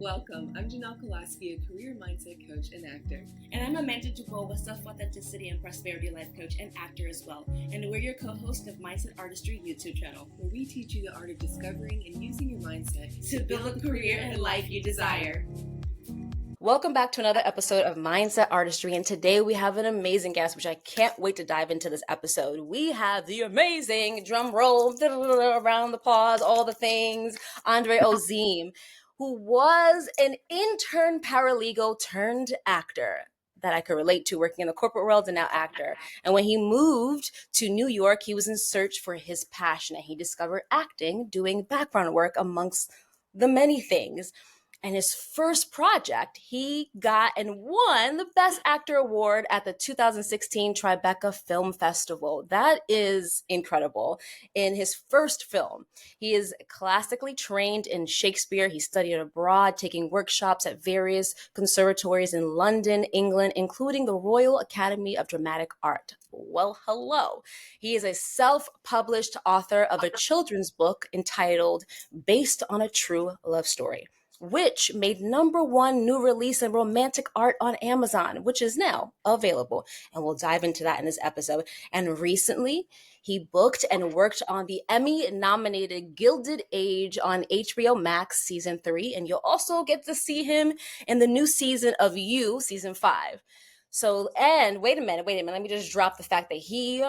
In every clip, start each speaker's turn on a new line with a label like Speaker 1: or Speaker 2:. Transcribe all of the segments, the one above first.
Speaker 1: Welcome. I'm Janelle Kolaski, a career mindset coach and actor.
Speaker 2: And I'm Amanda Dubois, a self-authenticity and prosperity life coach and actor as well. And we're your co-host of Mindset Artistry YouTube channel,
Speaker 1: where we teach you the art of discovering and using your mindset
Speaker 2: to build a career and life you desire.
Speaker 3: Welcome back to another episode of Mindset Artistry, and today we have an amazing guest, which I can't wait to dive into this episode. We have the amazing, drum roll, around the pause, all the things, Andre Ozim, who was an intern paralegal turned actor that I could relate to, working in the corporate world and now actor. And when he moved to New York, he was in search for his passion, and he discovered acting, doing background work amongst the many things. And his first project, he got and won the Best Actor Award at the 2016 Tribeca Film Festival. That is incredible. In his first film, he is classically trained in Shakespeare. He studied abroad, taking workshops at various conservatories in London, England, including the Royal Academy of Dramatic Art. Well, hello. He is a self-published author of a children's book entitled Based on a True Love Story, which made #1 new release in romantic art on Amazon, which is now available. And we'll dive into that in this episode. And recently, he booked and worked on the Emmy-nominated Gilded Age on HBO Max Season 3. And you'll also get to see him in the new season of You, Season 5. So, and wait a minute, let me just drop the fact that he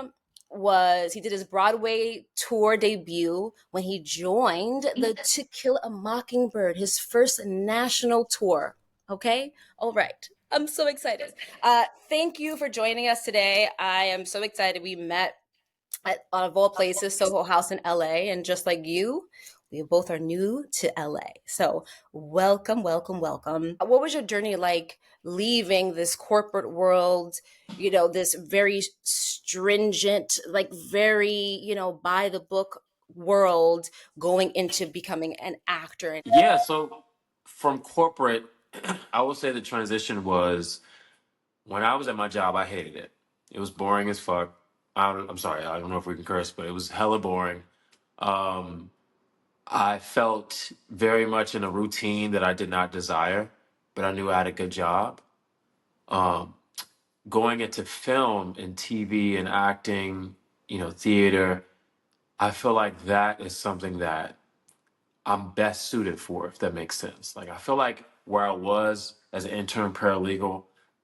Speaker 3: did his Broadway tour debut when he joined the To Kill a Mockingbird, his first national tour. Okay? All right. I'm so excited. Thank you for joining us today. I am so excited. We met at, of all places, Soho House in LA. And just like you, we both are new to LA. So welcome. What was your journey like leaving this corporate world, this very stringent, like very, by the book world, going into becoming an actor?
Speaker 4: Yeah, so from corporate, I would say the transition was when I was at my job, I hated it. It was boring as fuck. I'm sorry, I don't know if we can curse, but it was hella boring. I felt very much in a routine that I did not desire, but I knew I had a good job. Going into film and TV and acting, theater, I feel like that is something that I'm best suited for, if that makes sense. Like, I feel like where I was as an intern paralegal,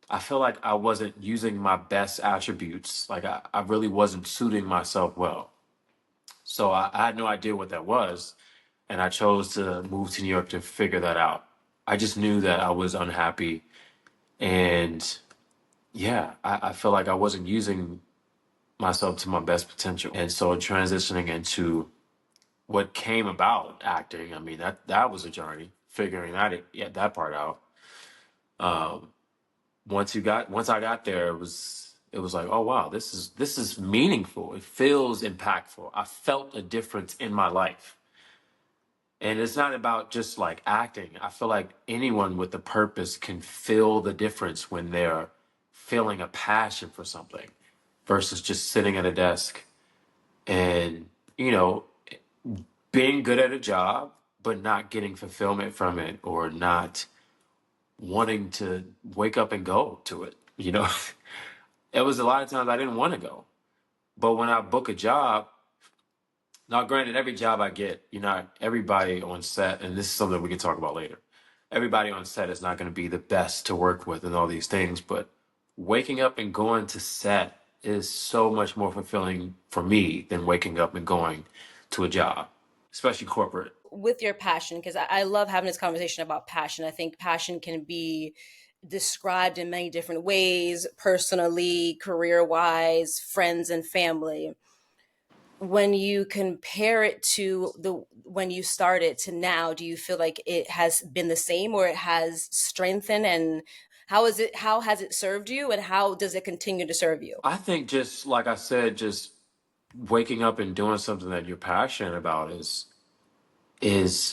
Speaker 4: I feel like I wasn't using my best attributes. Like, I really wasn't suiting myself well. So I had no idea what that was. And I chose to move to New York to figure that out. I just knew that I was unhappy. And yeah, I feel like I wasn't using myself to my best potential. And so transitioning into what came about acting, I mean, that was a journey, figuring that part out. Once I got there, it was like, oh wow, this is meaningful. It feels impactful. I felt a difference in my life. And it's not about just like acting. I feel like anyone with a purpose can feel the difference when they're feeling a passion for something versus just sitting at a desk and, being good at a job, but not getting fulfillment from it or not wanting to wake up and go to it. It was a lot of times I didn't want to go. But when I book a job, now, granted, every job I get, everybody on set, and this is something we can talk about later, everybody on set is not going to be the best to work with and all these things, but waking up and going to set is so much more fulfilling for me than waking up and going to a job, especially corporate.
Speaker 3: With your passion, because I love having this conversation about passion. I think passion can be described in many different ways, personally, career-wise, friends and family. When you compare it to when you started to now, do you feel like it has been the same or it has strengthened? And how has it served you, and how does it continue to serve you?
Speaker 4: I think, just like I said, just waking up and doing something that you're passionate about is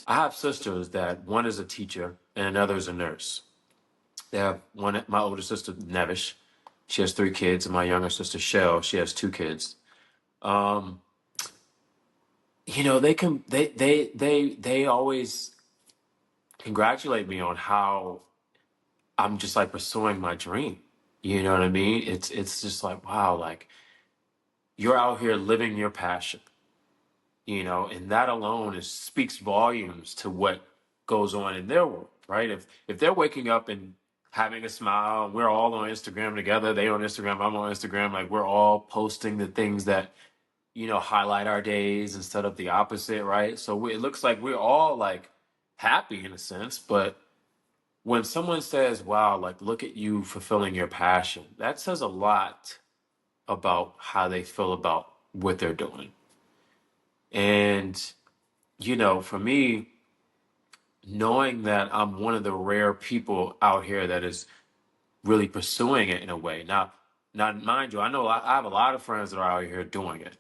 Speaker 4: I have sisters that one is a teacher and another is a nurse. They have my older sister, Nevish. She has 3 kids, and my younger sister, Shell, she has 2 kids. They always congratulate me on how I'm just like pursuing my dream. You know what I mean? It's just like, wow, like you're out here living your passion, and that alone speaks volumes to what goes on in their world, right? If they're waking up and having a smile, we're all on Instagram together, they on Instagram, I'm on Instagram, like we're all posting the things that, highlight our days instead of the opposite, right? So it looks like we're all like happy in a sense, but when someone says, wow, like look at you fulfilling your passion, that says a lot about how they feel about what they're doing. And, for me, knowing that I'm one of the rare people out here that is really pursuing it in a way. Now, mind you, I have a lot of friends that are out here doing it,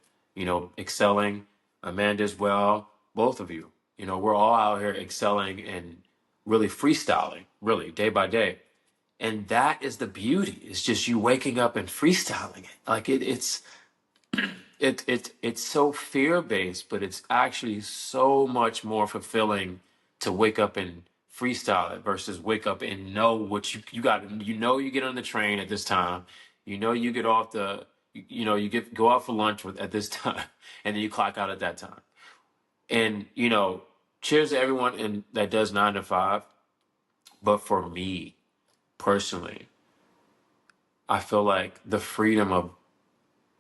Speaker 4: excelling. Amanda as well, both of you. We're all out here excelling and really freestyling, really day by day. And that is the beauty. It's just you waking up and freestyling it. Like it's so fear based, but it's actually so much more fulfilling to wake up and freestyle it versus wake up and know what you got. You get on the train at this time. You get off go out for lunch at this time, and then you clock out at that time. And cheers to everyone that does 9 to 5. But for me personally, I feel like the freedom of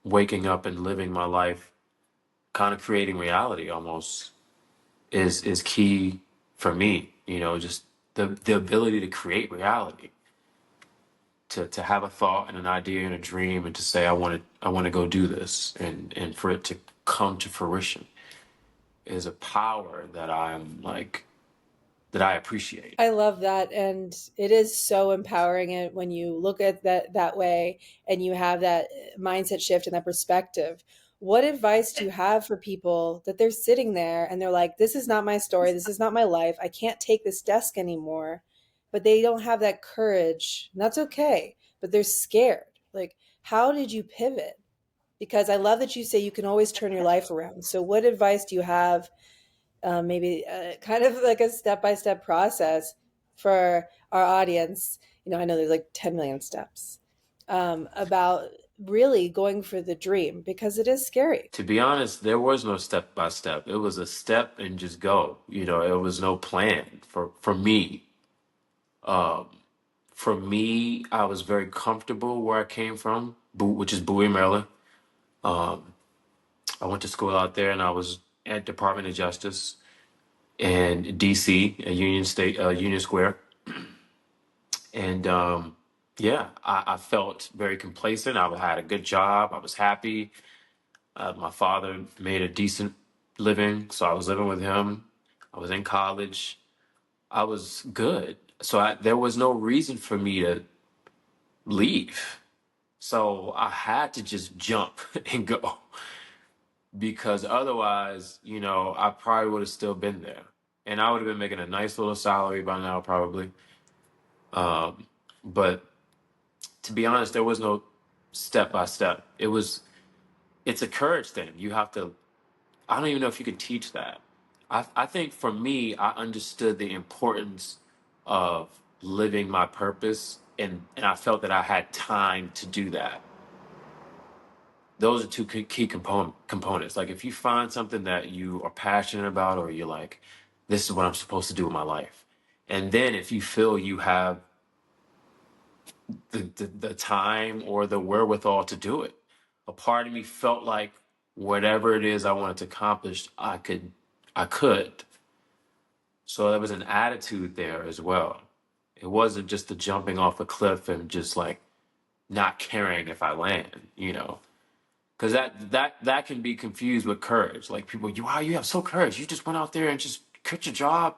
Speaker 4: waking up and living my life, kind of creating reality almost, is key for me. Just the ability to create reality, to have a thought and an idea and a dream, and to say I want to go do this, and for it to come to fruition is a power that I appreciate.
Speaker 5: I love that. And it is so empowering when you look at that way and you have that mindset shift and that perspective. What advice do you have for people that they're sitting there and they're like, this is not my story. This is not my life. I can't take this desk anymore, but they don't have that courage. And that's okay, but they're scared. Like, how did you pivot? Because I love that you say you can always turn your life around. So what advice do you have, maybe kind of like a step-by-step process for our audience? I know there's like 10 million steps, about really going for the dream, because it is scary.
Speaker 4: To be honest, there was no step by step. It was a step and just go. It was no plan for me. Um, for me, I was very comfortable where I came from, which is Bowie, Maryland. Um, I went to school out there, and I was at Department of Justice in D.C. at Union Square, and yeah, I felt very complacent. I had a good job. I was happy. My father made a decent living, so I was living with him. I was in college. I was good. So there was no reason for me to leave. So I had to just jump and go, because otherwise, I probably would have still been there. And I would have been making a nice little salary by now, probably. Um, but to be honest, there was no step by step. It's a courage thing. You have to, I don't even know if you can teach that. I think for me, I understood the importance of living my purpose, and I felt that I had time to do that. Those are two key components. Like if you find something that you are passionate about, or you're like, this is what I'm supposed to do with my life. And then if you feel you have the time or the wherewithal to do it, a part of me felt like whatever it is I wanted to accomplish, I could. So there was an attitude there as well. It wasn't just the jumping off a cliff and just like not caring if I land. Because that can be confused with courage. Like people, wow, you have so courage. You just went out there and just quit your job,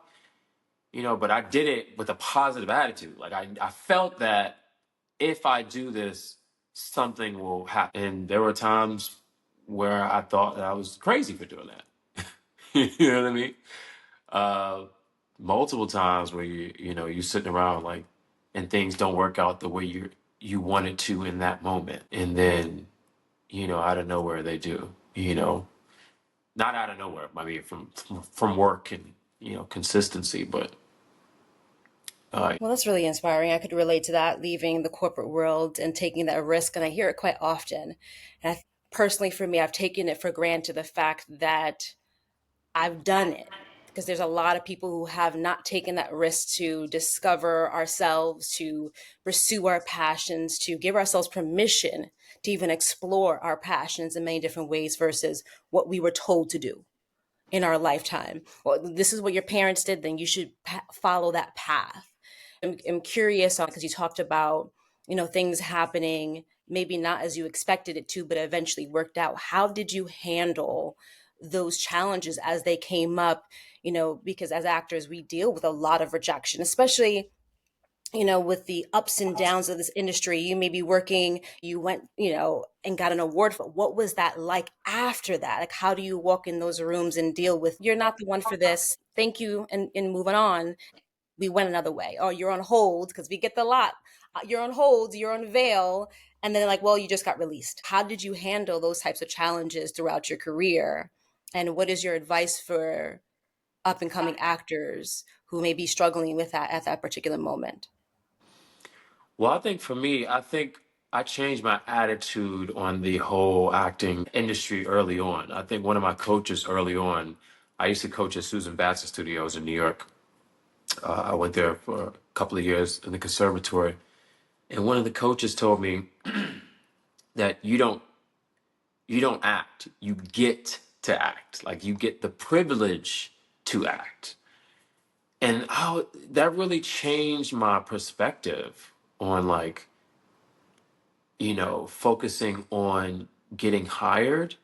Speaker 4: but I did it with a positive attitude. Like I felt that if I do this, something will happen. And there were times where I thought that I was crazy for doing that. You know what I mean? Uh, Multiple times where you're sitting around like, and things don't work out the way you wanted to in that moment, and then out of nowhere they do. Not out of nowhere. I mean, from work and consistency, but
Speaker 3: Well, that's really inspiring. I could relate to that, leaving the corporate world and taking that risk. And I hear it quite often. And personally, for me, I've taken it for granted the fact that I've done it, because there's a lot of people who have not taken that risk to discover ourselves, to pursue our passions, to give ourselves permission to even explore our passions in many different ways versus what we were told to do in our lifetime. Well, this is what your parents did, then you should follow that path. I'm curious on, because you talked about, things happening maybe not as you expected it to, but eventually worked out. How did you handle those challenges as they came up? Because as actors, we deal with a lot of rejection, especially with the ups and downs of this industry. You may be working, you went, and got an award for. What was that like after that? Like, how do you walk in those rooms and deal with, you're not the one for this, thank you, and moving on? We went another way. Oh, you're on hold, because we get the lot. You're on hold, you're on veil. And then like, well, you just got released. How did you handle those types of challenges throughout your career? And what is your advice for up and coming actors who may be struggling with that at that particular moment?
Speaker 4: Well, I think for me, I think I changed my attitude on the whole acting industry early on. I think one of my coaches early on, I used to coach at Susan Batson Studios in New York. I went there for a couple of years in the conservatory. And one of the coaches told me that you don't act, you get to act. Like, you get the privilege to act. And that really changed my perspective on, like, focusing on getting hired.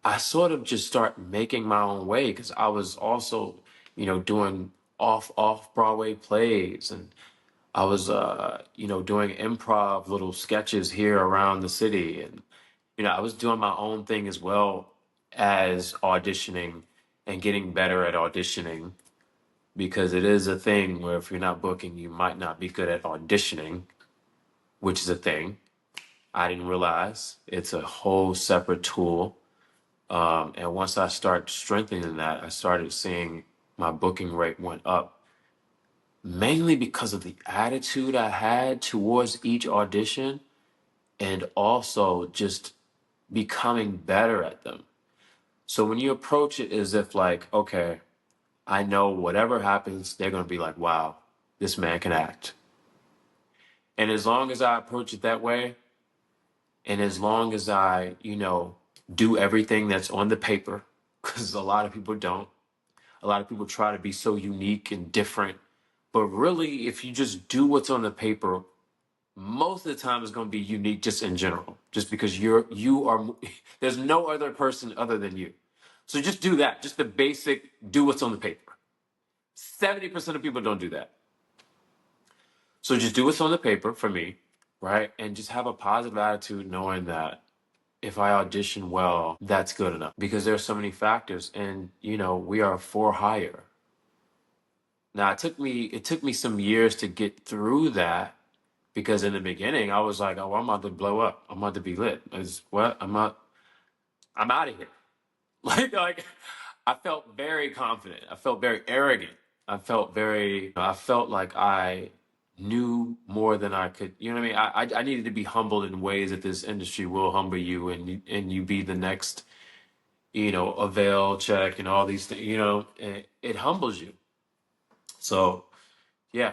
Speaker 4: I sort of just start making my own way, because I was also, doing off Broadway plays, and I was doing improv little sketches here around the city, and I was doing my own thing as well as auditioning and getting better at auditioning, because it is a thing where if you're not booking, you might not be good at auditioning, which is a thing. I didn't realize it's a whole separate tool. And once I started strengthening that, I started seeing my booking rate went up, mainly because of the attitude I had towards each audition, and also just becoming better at them. So when you approach it as if, like, okay, I know whatever happens, they're going to be like, wow, this man can act. And as long as I approach it that way, and as long as I, do everything that's on the paper, because a lot of people don't. A lot of people try to be so unique and different. But really, if you just do what's on the paper, most of the time it's going to be unique just in general, just because you are, there's no other person other than you. So just do that. Just the basic, do what's on the paper. 70% of people don't do that. So just do what's on the paper for me, right? And just have a positive attitude, knowing that if I audition well, that's good enough, because there's so many factors, and we are for hire. Now it took me some years to get through that, because in the beginning I was like, oh, I'm about to blow up. I'm about to be lit. I'm out of here. Like I felt very confident. I felt very arrogant. I felt like I knew more than I could. You know what I mean? I needed to be humbled in ways that this industry will humble you, and you be the next, avail check and all these things. It humbles you. So yeah,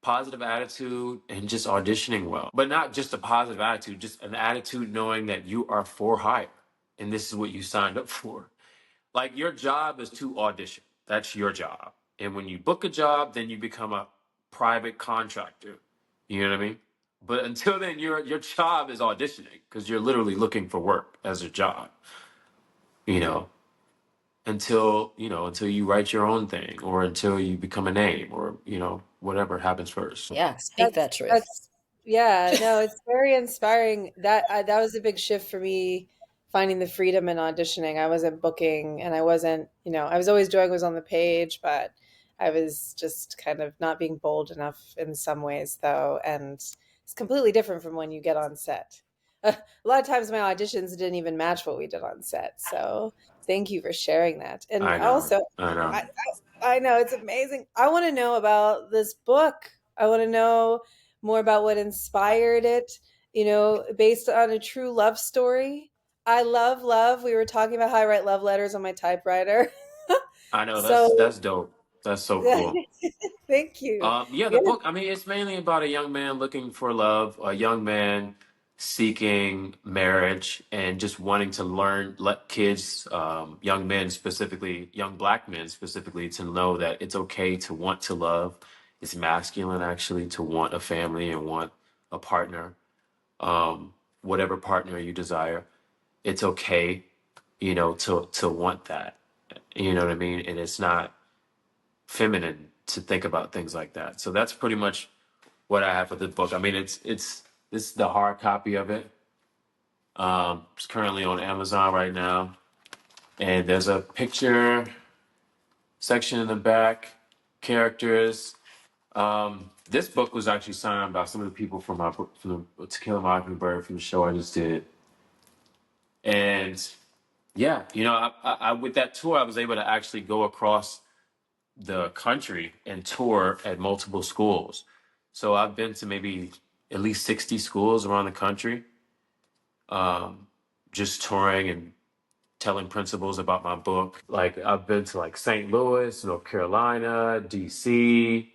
Speaker 4: positive attitude and just auditioning well, but not just a positive attitude, just an attitude knowing that you are for hire, and this is what you signed up for. Like, your job is to audition. That's your job. And when you book a job, then you become a private contractor. You know what I mean? But until then, your job is auditioning, because you're literally looking for work as a job. You know, until you write your own thing, or until you become a name, or whatever happens first.
Speaker 3: Yeah, speak
Speaker 5: That's
Speaker 3: that truth.
Speaker 5: that's yeah, no, it's very inspiring. That was a big shift for me, finding the freedom in auditioning. I wasn't booking, and I wasn't, I was always doing what was on the page, but I was just kind of not being bold enough in some ways, though, and it's completely different from when you get on set. A lot of times my auditions didn't even match what we did on set. So thank you for sharing that. And
Speaker 4: I know.
Speaker 5: also,
Speaker 4: I know.
Speaker 5: I, I know it's amazing. I want to know about this book. I want to know more about what inspired it, based on a true love story. I love love. We were talking about how I write love letters on my typewriter.
Speaker 4: I know
Speaker 5: So,
Speaker 4: that's dope. That's so cool.
Speaker 5: thank you.
Speaker 4: Yeah, the
Speaker 5: Yeah.
Speaker 4: book, I mean, it's mainly about a young man looking for love, a young man seeking marriage and just wanting to learn, let kids, young men specifically, young black men specifically, to know that it's okay to want to love. It's masculine actually to want a family and want a partner, whatever partner you desire. It's okay, to want that. You know what I mean? And it's not feminine to think about things like that. So that's pretty much what I have for this book. I mean, it's this is the hard copy of it. It's currently on Amazon right now, and there's a picture section in the back, characters. This book was actually signed by some of the people from my book, from the To Kill a Mockingbird, from the show I just did, and yeah, I with that tour, I was able to actually go across the country and tour at multiple schools. So I've been to maybe at least 60 schools around the country, just touring and telling principals about my book. Like I've been to like St. Louis, North Carolina, DC,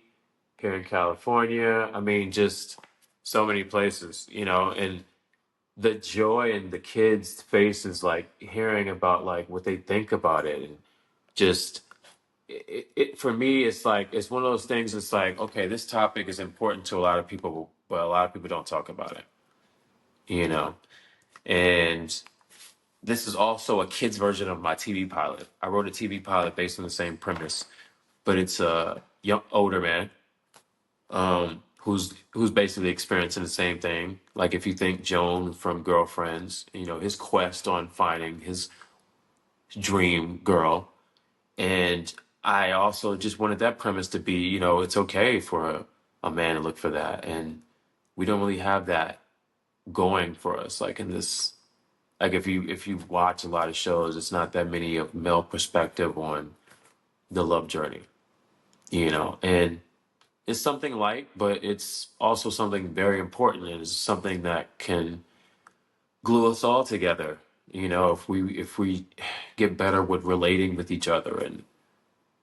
Speaker 4: here in California. I mean, just so many places, and the joy in the kids' faces, like hearing about like what they think about it, and just it for me, it's like it's one of those things. It's like, okay, this topic is important to a lot of people, but a lot of people don't talk about it, you know. And this is also a kid's version of my TV pilot. I wrote a TV pilot based on the same premise, but it's a young older man, who's basically experiencing the same thing. Like if you think Joan from Girlfriends, his quest on finding his dream girl. And I also just wanted that premise to be, it's okay for a man to look for that. And we don't really have that going for us. Like in this, like if you watch a lot of shows, it's not that many of male perspective on the love journey, and it's something light, but it's also something very important. And it's something that can glue us all together. If we get better with relating with each other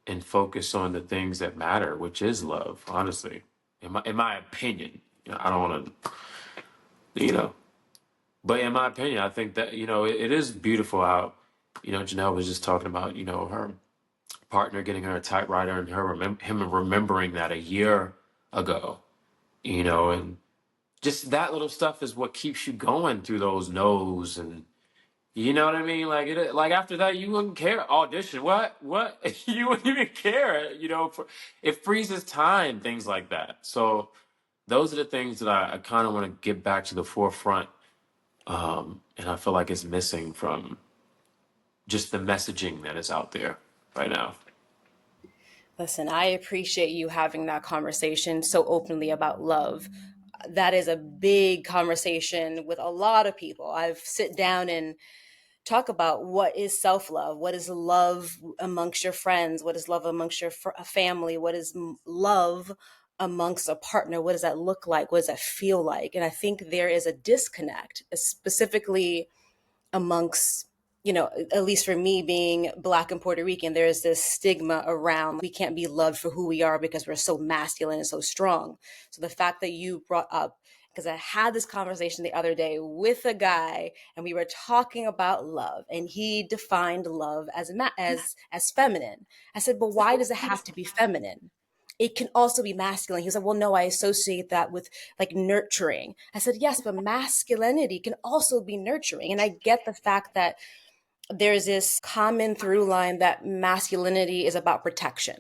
Speaker 4: and focus on the things that matter, which is love, honestly. In my opinion, I don't want to, but in my opinion, I think that, it is beautiful how, Janelle was just talking about, her partner getting her a typewriter and him remembering that a year ago, and just that little stuff is what keeps you going through those no's. And you know what I mean? Like after that, you wouldn't care. Audition, what? You wouldn't even care. It freezes time, things like that. So those are the things that I kind of want to get back to the forefront, and I feel like it's missing from just the messaging that is out there right now.
Speaker 3: Listen, I appreciate you having that conversation so openly about love. That is a big conversation with a lot of people. I've sit down and talk about what is self-love, what is love amongst your friends, what is love amongst your family, what is love amongst a partner, what does that look like, what does that feel like? And I think there is a disconnect, specifically amongst, at least for me being Black and Puerto Rican, there is this stigma around we can't be loved for who we are because we're so masculine and so strong. So the fact that you brought up, because I had this conversation the other day with a guy and we were talking about love and he defined love as feminine. I said, but why does it have to be feminine? It can also be masculine. He was like, well, no, I associate that with like nurturing. I said, yes, but masculinity can also be nurturing. And I get the fact that there's this common through line that masculinity is about protection.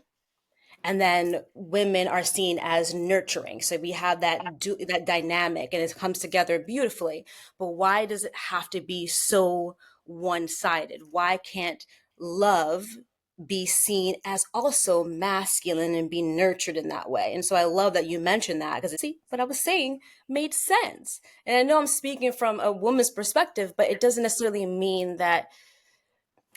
Speaker 3: And then women are seen as nurturing. So we have that dynamic and it comes together beautifully. But why does it have to be so one-sided? Why can't love be seen as also masculine and be nurtured in that way? And so I love that you mentioned that, because see, what I was saying made sense. And I know I'm speaking from a woman's perspective, but it doesn't necessarily mean that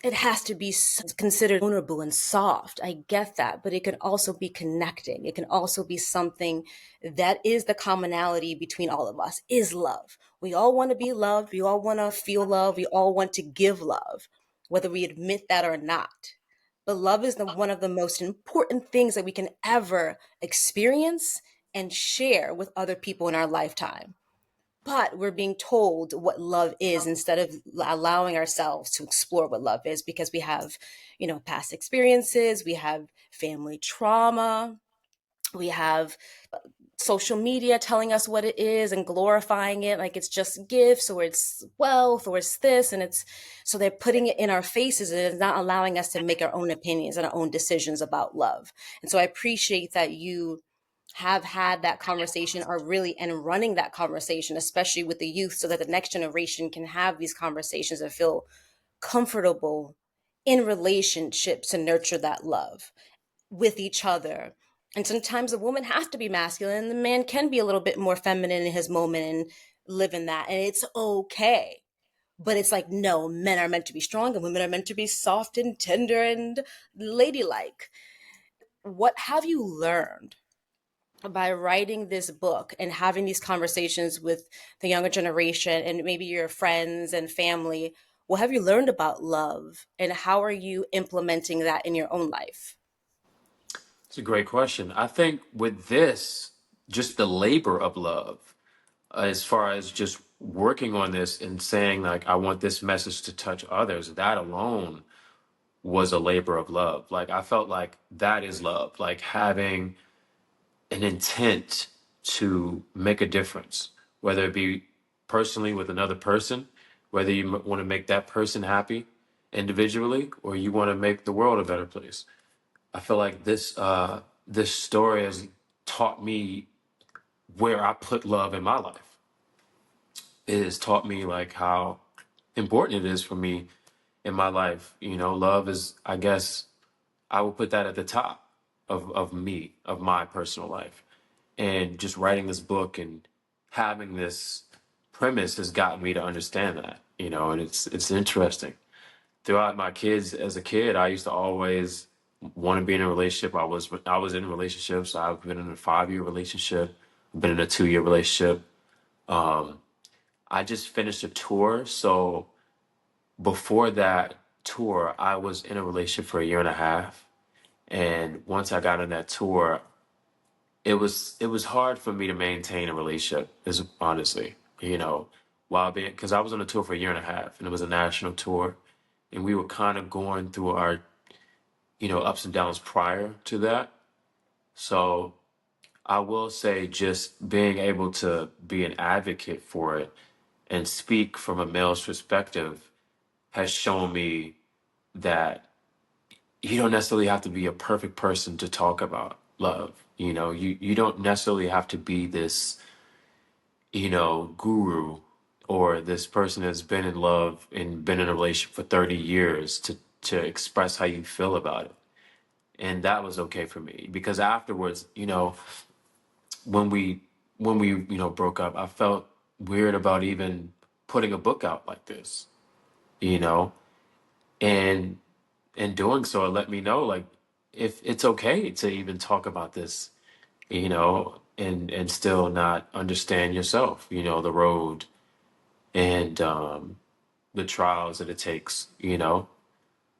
Speaker 3: it has to be considered vulnerable and soft. I get that, but it can also be connecting. It can also be something that is the commonality between all of us is love. We all want to be loved. We all want to feel love. We all want to give love, whether we admit that or not. But love is one of the most important things that we can ever experience and share with other people in our lifetime. But we're being told what love is instead of allowing ourselves to explore what love is, because we have, past experiences, we have family trauma, we have social media telling us what it is and glorifying it like it's just gifts or it's wealth or it's this, and it's so they're putting it in our faces and it's not allowing us to make our own opinions and our own decisions about love. And so I appreciate that you have had that conversation or really and running that conversation, especially with the youth, so that the next generation can have these conversations and feel comfortable in relationships to nurture that love with each other. And sometimes the woman has to be masculine and the man can be a little bit more feminine in his moment and live in that. And it's okay. But it's like, no, men are meant to be strong and women are meant to be soft and tender and ladylike. What have you learned by writing this book and having these conversations with the younger generation and maybe your friends and family? What have you learned about love and how are you implementing that in your own life?
Speaker 4: It's a great question. I think with this, just the labor of love, as far as just working on this and saying, like, I want this message to touch others, that alone was a labor of love. Like, I felt like that is love, like having an intent to make a difference, whether it be personally with another person, whether you want to make that person happy individually, or you want to make the world a better place. I feel like this story has taught me where I put love in my life. It has taught me like how important it is for me in my life. Love is, I guess, I would put that at the top of me, of my personal life. And just writing this book and having this premise has gotten me to understand that, and it's interesting. Throughout my kids as a kid, I used to always want to be in a relationship. I was in relationships. I've been in a 5-year relationship. I've been in a 2-year relationship. I just finished a tour, so before that tour, I was in a relationship for a year and a half. And once I got on that tour, it was hard for me to maintain a relationship, is honestly, while being, because I was on a tour for a year and a half, and it was a national tour, and we were kind of going through our, ups and downs prior to that. So I will say, just being able to be an advocate for it and speak from a male's perspective has shown me that you don't necessarily have to be a perfect person to talk about love. You don't necessarily have to be this, guru, or this person that's been in love and been in a relationship for 30 years to express how you feel about it. And that was okay for me, because afterwards, when we broke up, I felt weird about even putting a book out like this, you know, and in doing so, it let me know, like, if it's okay to even talk about this, and still not understand yourself, the road and the trials that it takes,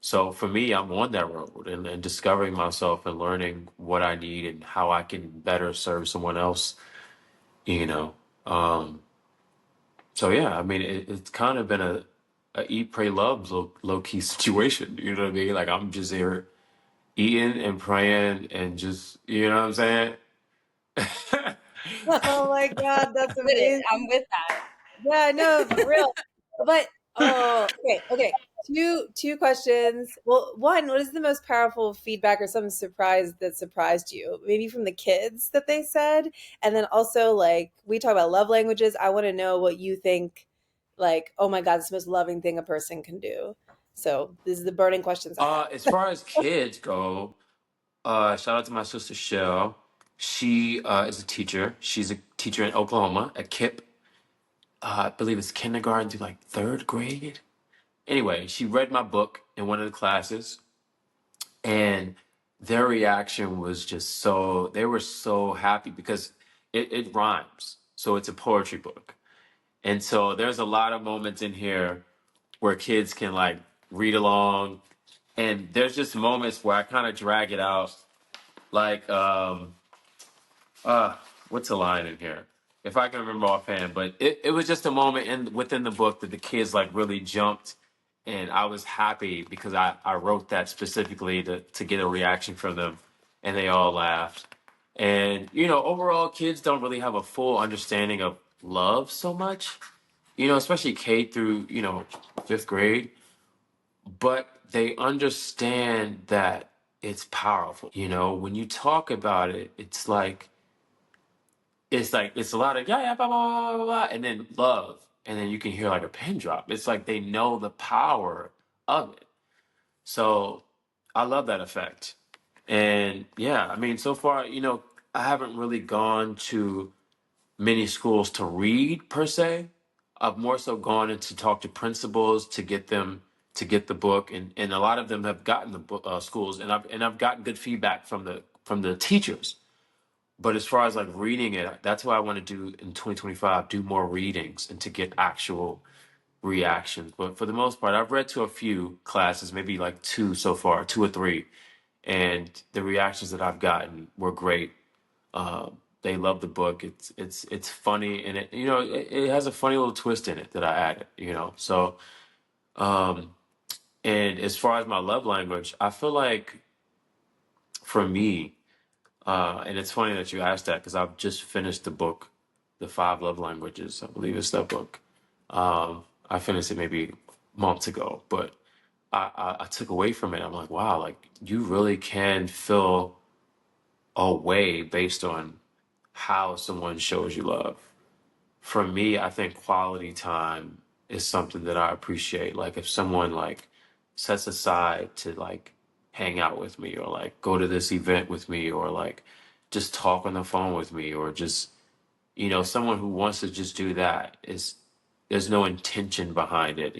Speaker 4: So for me, I'm on that road, and discovering myself and learning what I need and how I can better serve someone else, you know. Um, so yeah, I mean, it's kind of been a eat, pray, love low key situation. You know what I mean? Like, I'm just here eating and praying and just, you know what I'm saying?
Speaker 5: Oh my God, that's
Speaker 3: With it,
Speaker 5: amazing.
Speaker 3: I'm with that.
Speaker 5: Yeah, no, for real. But oh, okay. Two questions. Well, one, what is the most powerful feedback or some surprise that surprised you? Maybe from the kids that they said. And then also, like, we talk about love languages. I want to know what you think, like, oh my God, it's the most loving thing a person can do. So this is the burning questions I have.
Speaker 4: As far as kids go, shout out to my sister Shell. She is a teacher. She's a teacher in Oklahoma at KIP. I believe it's kindergarten through like third grade. Anyway, she read my book in one of the classes, and their reaction was just so, they were so happy because it rhymes. So it's a poetry book. And so there's a lot of moments in here where kids can like read along. And there's just moments where I kind of drag it out. Like, uh, what's the line in here? If I can remember offhand, but it was just a moment within the book that the kids like really jumped, and I was happy because I wrote that specifically to get a reaction from them, and they all laughed. And overall, kids don't really have a full understanding of love so much, especially K through fifth grade, but they understand that it's powerful. When you talk about it, it's a lot of yeah, yeah, blah, blah, blah, blah, blah, and then love, and then you can hear like a pin drop. It's like they know the power of it. So I love that effect. And yeah, I mean, so far, I haven't really gone to many schools to read per se. I've more so gone in to talk to principals to get them to get the book, and a lot of them have gotten the book, schools, and I've gotten good feedback from the teachers. But as far as like reading it, that's what I want to do in 2025, do more readings and to get actual reactions. But for the most part, I've read to a few classes, maybe like two so far, two or three, and the reactions that I've gotten were great. They love the book. It's funny, and it has a funny little twist in it that I added. So and as far as my love language, I feel like for me, and it's funny that you asked that because I've just finished the book, The Five Love Languages. I believe it's that book. I finished it maybe months ago, but I took away from it. I'm like, wow, like you really can feel a way based on how someone shows you love. For me, I think quality time is something that I appreciate. Like if someone like sets aside to like hang out with me or like go to this event with me or like just talk on the phone with me or just someone who wants to just do that is there's no intention behind it.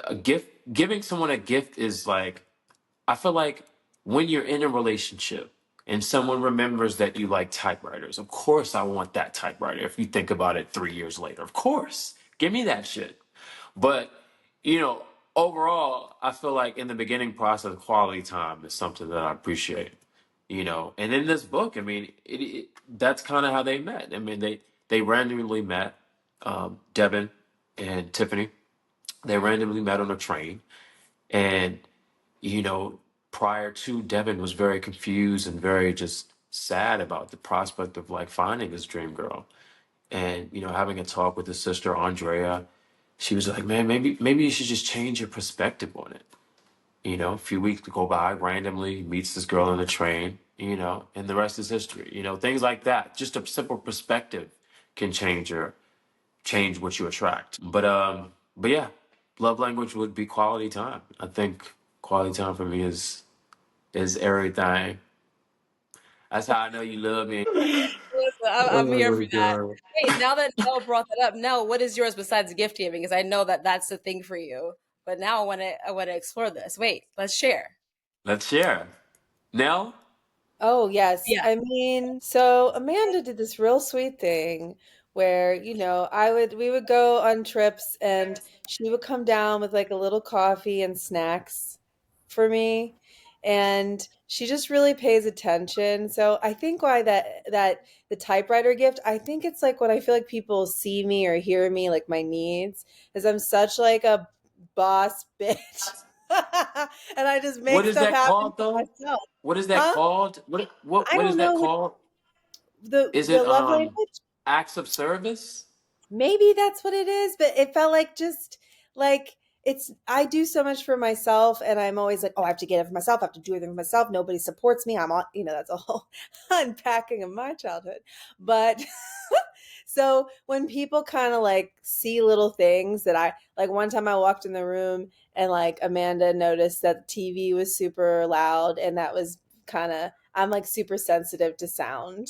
Speaker 4: A gift, giving someone a gift is like, I feel like when you're in a relationship and someone remembers that you like typewriters, of course I want that typewriter. If you think about it 3 years later, of course, give me that shit. But, overall, I feel like in the beginning process, quality time is something that I appreciate. And in this book, I mean, that's kind of how they met. I mean, they randomly met, Devin and Tiffany. They randomly met on a train, and you know, prior to, Devin was very confused and very just sad about the prospect of like finding his dream girl. And, having a talk with his sister Andrea, she was like, man, maybe you should just change your perspective on it. A few weeks go by, randomly he meets this girl on the train, and the rest is history. Things like that. Just a simple perspective can change what you attract. But yeah, love language would be quality time. I think quality time for me is everything. That's how I know you love me.
Speaker 3: Listen,
Speaker 4: Oh
Speaker 3: I'm here
Speaker 4: my
Speaker 3: for that.
Speaker 4: god.
Speaker 3: Hey, now that Nell brought that up, Nell, what is yours besides gift giving? Because I know that that's the thing for you. But now I want to explore this. Wait, let's share.
Speaker 4: Let's share. Nell?
Speaker 5: Oh, yes.
Speaker 3: Yeah.
Speaker 5: I mean, so Amanda did this real sweet thing where, we would go on trips and she would come down with like a little coffee and snacks for me. And she just really pays attention. So I think why that the typewriter gift, I think it's like when I feel like people see me or hear me, like my needs, is I'm such like a boss bitch. And I just
Speaker 4: What
Speaker 5: make
Speaker 4: is
Speaker 5: stuff
Speaker 4: that
Speaker 5: happen
Speaker 4: called
Speaker 5: for
Speaker 4: though?
Speaker 5: myself.
Speaker 4: What is that
Speaker 5: Huh?
Speaker 4: called? What what
Speaker 5: I
Speaker 4: what is
Speaker 5: don't
Speaker 4: that
Speaker 5: know what
Speaker 4: called?
Speaker 5: the
Speaker 4: Is
Speaker 5: the
Speaker 4: it
Speaker 5: love language.
Speaker 4: acts of service?
Speaker 5: Maybe that's what it is, but it felt like just like it's I do so much for myself and I'm always like, oh, I have to get it for myself, I have to do everything for myself. Nobody supports me. I'm on, that's a whole unpacking of my childhood. But so when people kind of like see little things that I like, one time I walked in the room and like Amanda noticed that the TV was super loud and that was kind of I'm like super sensitive to sound.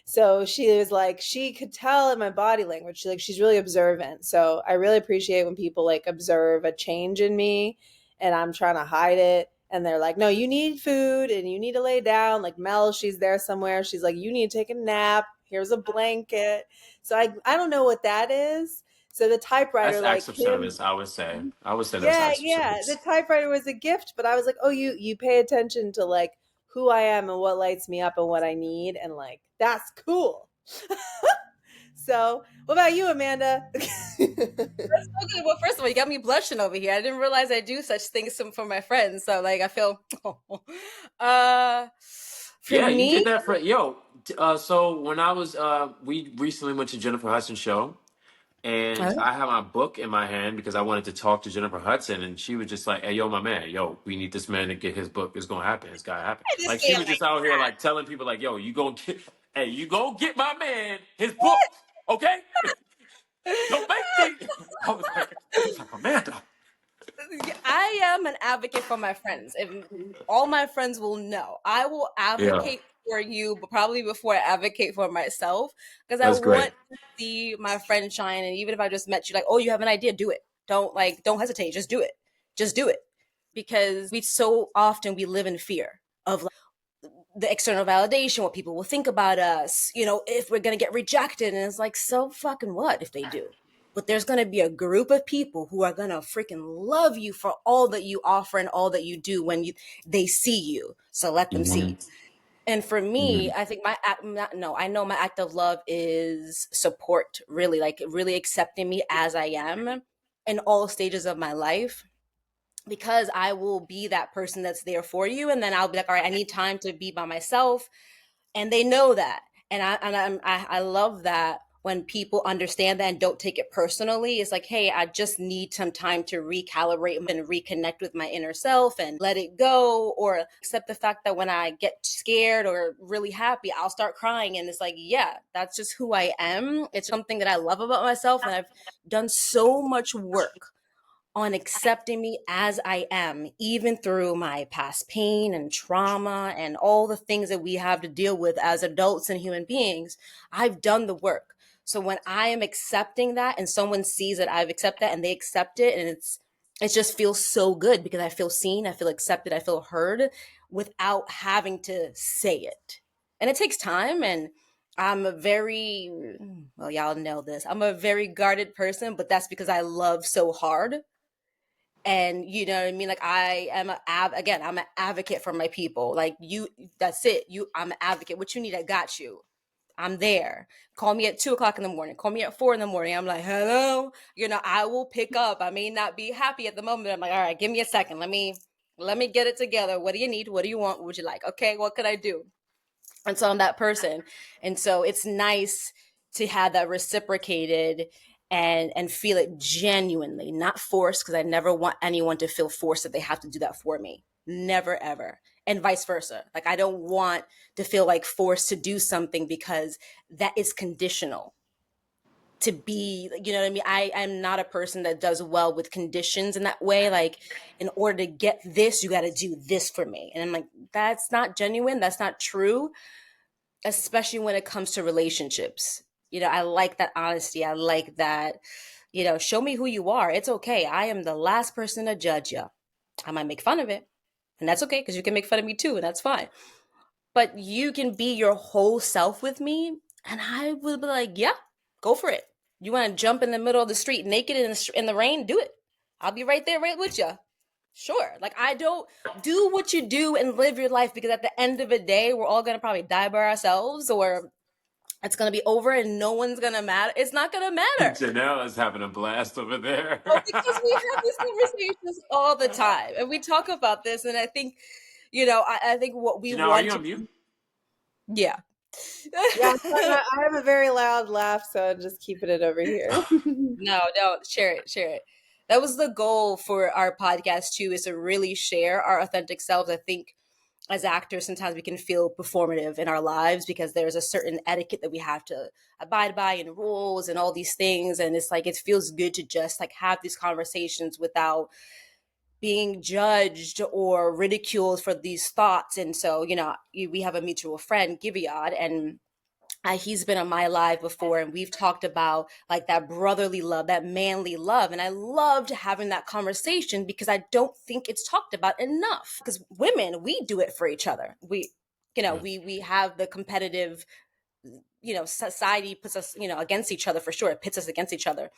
Speaker 5: So she was like, she could tell in my body language. She's really observant. So I really appreciate when people like observe a change in me and I'm trying to hide it. And they're like, no, you need food and you need to lay down. Like Mel, she's there somewhere. She's like, you need to take a nap. Here's a blanket. So I don't know what that is. So the typewriter,
Speaker 4: That's
Speaker 5: like
Speaker 4: acts of
Speaker 5: him,
Speaker 4: service, I would say. I would say that's
Speaker 5: yeah,
Speaker 4: acts of
Speaker 5: yeah. The
Speaker 4: service.
Speaker 5: typewriter was a gift, but I was like, oh, you pay attention to like who I am and what lights me up and what I need, and like that's cool. So, what about you, Amanda?
Speaker 3: Okay, well, first of all, you got me blushing over here. I didn't realize I do such things for my friends. So, like, I feel, for
Speaker 4: Yeah, you did
Speaker 3: me,
Speaker 4: that for so when I was we recently went to Jennifer Hudson's show, and I had my book in my hand because I wanted to talk to Jennifer Hudson, and she was just like, "Hey, yo, my man, yo, we need this man to get his book. It's gonna happen. It's gotta happen."
Speaker 3: I just
Speaker 4: Like she
Speaker 3: say it
Speaker 4: was
Speaker 3: like
Speaker 4: just out here like telling people like, "Yo, you gonna get my man his book, okay? Don't make me." I was like, Amanda.
Speaker 3: I am an advocate for my friends. If all my friends will know, I will
Speaker 4: Yeah,
Speaker 3: advocate for you, but probably before I advocate for myself, because I
Speaker 4: that's great.
Speaker 3: want to see my friend shine. And even if I just met you, like, oh, you have an idea, do it. Don't hesitate. Just do it. Just do it. Because we so often we live in fear of like the external validation, what people will think about us, if we're gonna get rejected. And it's like, so fucking what if they do? But there's gonna be a group of people who are gonna freaking love you for all that you offer and all that you do when they see you. So let them see
Speaker 4: Mhm.
Speaker 3: you. And for me,
Speaker 4: Mhm.
Speaker 3: I think I know my act of love is support, really, like really accepting me as I am in all stages of my life, because I will be that person that's there for you. And then I'll be like, all right, I need time to be by myself. And they know that. I love that when people understand that and don't take it personally. It's like, hey, I just need some time to recalibrate and reconnect with my inner self and let it go, or accept the fact that when I get scared or really happy, I'll start crying. And it's like, yeah, that's just who I am. It's something that I love about myself. And I've done so much work on accepting me as I am, even through my past pain and trauma and all the things that we have to deal with as adults and human beings. I've done the work. So when I am accepting that and someone sees that I've accepted that and they accept it, and it just feels so good because I feel seen, I feel accepted, I feel heard without having to say it. And it takes time, and I'm a very, well, y'all know this. I'm a very guarded person, but that's because I love so hard. And you know what I mean? Like I am again, I'm an advocate for my people. Like that's it. I'm an advocate. What you need, I got you. I'm there. Call me at 2 o'clock in the morning. Call me at 4 in the morning. I'm like, hello. I will pick up. I may not be happy at the moment. I'm like, all right, give me a second. Let me get it together. What do you need? What do you want? What would you like? Okay, what could I do? And so I'm that person. And so it's nice to have that reciprocated and feel it genuinely, not forced, because I never want anyone to feel forced that they have to do that for me. Never ever. And vice versa. Like I don't want to feel like forced to do something because that is conditional. To be, you know what I mean? I'm not a person that does well with conditions in that way. Like, in order to get this, you got to do this for me. And I'm like, that's not genuine. That's not true, especially when it comes to relationships. I like that honesty. I like that, show me who you are. It's okay. I am the last person to judge you. I might make fun of it, and that's okay because you can make fun of me too, and that's fine. But you can be your whole self with me, and I will be like, yeah, go for it. You want to jump in the middle of the street naked in the rain? Do it. I'll be right there, right with you. Sure. Like, I don't do what you do and live your life, because at the end of the day, we're all going to probably die by ourselves, or it's going to be over and no one's going to matter. It's not going to matter.
Speaker 4: Janelle is having a blast over there.
Speaker 3: Well, because we have these conversations all the time and we talk about this. And I think, I think what we
Speaker 4: Janelle, are
Speaker 3: want
Speaker 4: you
Speaker 3: to,
Speaker 4: on mute?
Speaker 3: yeah.
Speaker 5: Yeah, I have a very loud laugh, so I'm just keeping it over here.
Speaker 3: No, share it, share it. That was the goal for our podcast too, is to really share our authentic selves. I think as actors, sometimes we can feel performative in our lives because there's a certain etiquette that we have to abide by, and rules and all these things. And it's like, it feels good to just like have these conversations without being judged or ridiculed for these thoughts. And so, we have a mutual friend, Giviad, and he's been on my live before, and we've talked about like that brotherly love, that manly love. And I loved having that conversation because I don't think it's talked about enough. Because women, we do it for each other. We have the competitive, society puts us, against each other for sure. It pits us against each other.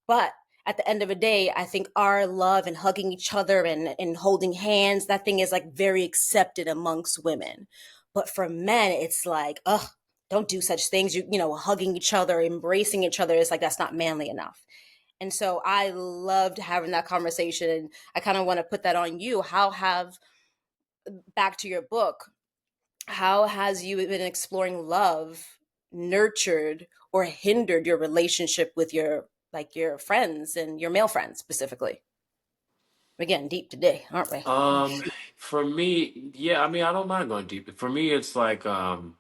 Speaker 3: But at the end of the day, I think our love and hugging each other and holding hands, that thing is like very accepted amongst women. But for men, it's like, ugh, don't do such things. Hugging each other, embracing each other is like, that's not manly enough. And so I loved having that conversation. And I kind of want to put that on you. Back to your book, how has you been exploring love nurtured or hindered your relationship with your friends and your male friends specifically? We're getting deep today, aren't we?
Speaker 4: For me, yeah, I mean, I don't mind going deep. For me, it's like I'm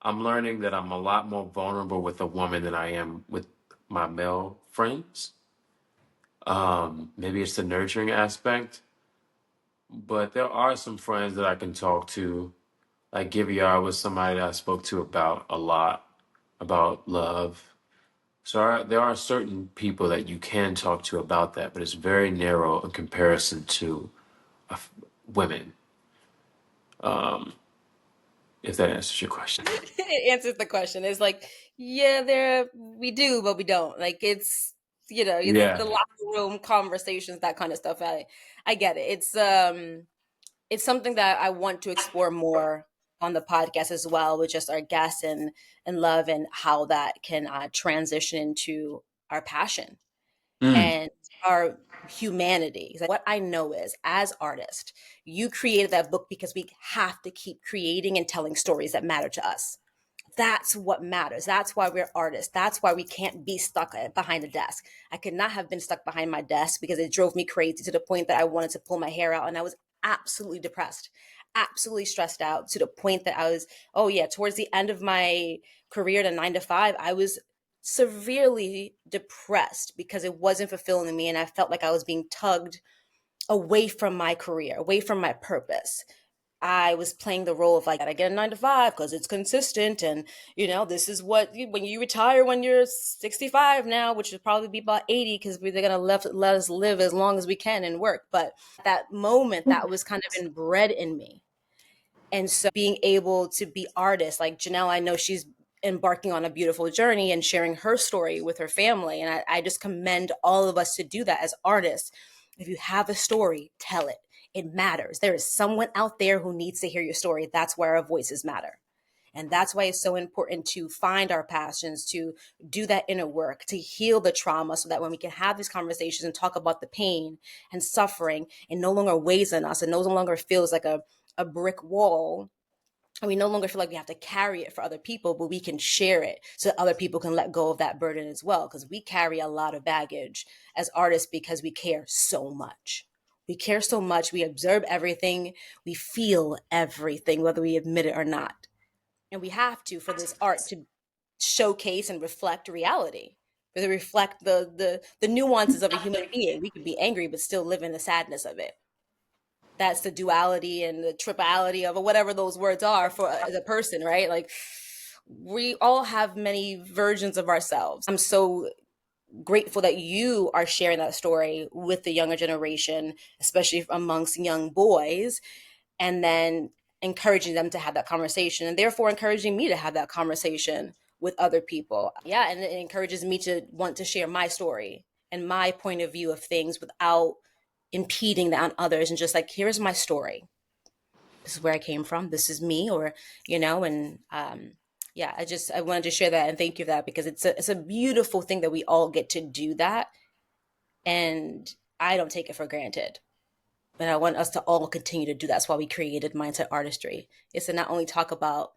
Speaker 4: learning that I'm a lot more vulnerable with a woman than I am with my male friends. Maybe it's the nurturing aspect, but there are some friends that I can talk to. Like Giviar was somebody that I spoke to about a lot about love. So there are certain people that you can talk to about that, but it's very narrow in comparison to women. If that answers your question.
Speaker 3: It answers the question. It's like, yeah, we do, but we don't. Like it's
Speaker 4: Yeah.
Speaker 3: the locker room conversations, that kind of stuff. I get it. It's something that I want to explore more on the podcast as well, with just our guests and love, and how that can transition into our passion
Speaker 4: Mm.
Speaker 3: and our humanity. Like, what I know is, as artists, you created that book because we have to keep creating and telling stories that matter to us. That's what matters. That's why we're artists. That's why we can't be stuck behind a desk. I could not have been stuck behind my desk because it drove me crazy to the point that I wanted to pull my hair out, and I was absolutely depressed, absolutely stressed out, to the point that I was, oh yeah, towards the end of my career, to 9 to 5, I was severely depressed because it wasn't fulfilling me, and I felt like I was being tugged away from my career, away from my purpose. I was playing the role of like, I get a 9 to 5 because it's consistent. And, this is when you retire when you're 65 now, which would probably be about 80 because they're going to let us live as long as we can and work. But that moment, that was kind of inbred in me. And so being able to be artists, like Janelle, I know she's embarking on a beautiful journey and sharing her story with her family. And I just commend all of us to do that as artists. If you have a story, tell it. It matters. There is someone out there who needs to hear your story. That's where our voices matter. And that's why it's so important to find our passions, to do that inner work, to heal the trauma, so that when we can have these conversations and talk about the pain and suffering, it no longer weighs on us. It no longer feels like a brick wall. And we no longer feel like we have to carry it for other people, but we can share it so other people can let go of that burden as well. Because we carry a lot of baggage as artists because we care so much. We care so much. We observe everything. We feel everything, whether we admit it or not. And we have to, for this art to showcase and reflect reality, to reflect the nuances of a human being. We could be angry, but still live in the sadness of it. That's the duality and the tribality of whatever those words are for as a person, right? Like, we all have many versions of ourselves. I'm so grateful that you are sharing that story with the younger generation, especially amongst young boys, and then encouraging them to have that conversation, and therefore encouraging me to have that conversation with other people. Yeah, and it encourages me to want to share my story and my point of view of things without impeding that on others, and just like, here's my story. This is where I came from. This is me, or and yeah, I wanted to share that and thank you for that, because it's a beautiful thing that we all get to do that, and I don't take it for granted. But I want us to all continue to do that. That's why we created Mindset Artistry. It's to not only talk about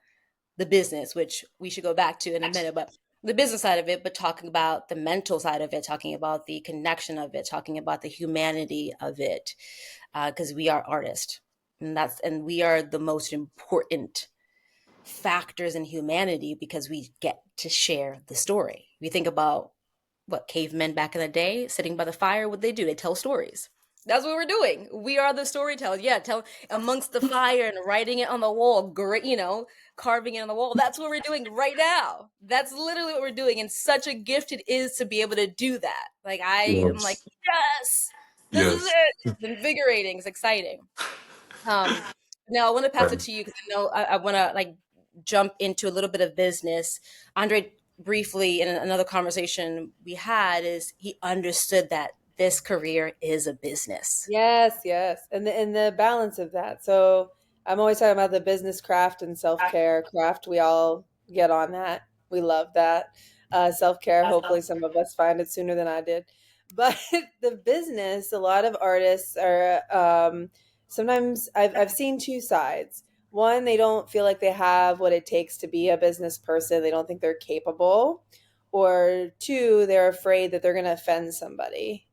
Speaker 3: the business, which we should go back to in a minute, but the business side of it, but talking about the mental side of it, talking about the connection of it, talking about the humanity of it, because we are artists, and we are the most important factors in humanity because we get to share the story. We think about what cavemen back in the day sitting by the fire, what they do, they tell stories. That's what we're doing. We are the storytellers. Yeah, tell amongst the fire and writing it on the wall, great, carving it on the wall. That's what we're doing right now. That's literally what we're doing. And such a gift it is to be able to do that. Like I am like,
Speaker 4: Yes.
Speaker 3: yes, this is
Speaker 4: Yes.
Speaker 3: it. It's invigorating. It's exciting. Um, Now I want to pass it
Speaker 4: Right.
Speaker 3: to you because I know I want to like jump into a little bit of business. Andre briefly in another conversation we had is he understood that this career is a business.
Speaker 5: Yes, yes. And the balance of that. So I'm always talking about the business craft and self-care craft. We all get on that. We love that. Self-care, hopefully some of us find it sooner than I did. But the business, a lot of artists are sometimes I've seen two sides. One, they don't feel like they have what it takes to be a business person. They don't think they're capable. Or two, they're afraid that they're going to offend somebody,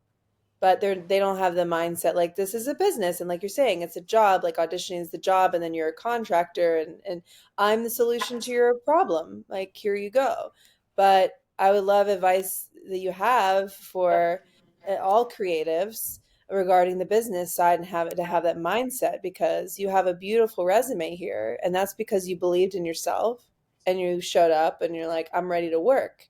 Speaker 5: but they don't have the mindset like this is a business, and like you're saying, it's a job. Like auditioning is the job, and then you're a contractor, and I'm the solution to your problem, like here you go. But I would love advice that you have for all creatives regarding the business side, and have it to have that mindset, because you have a beautiful resume here, and that's because you believed in yourself and you showed up and you're like, I'm ready to work.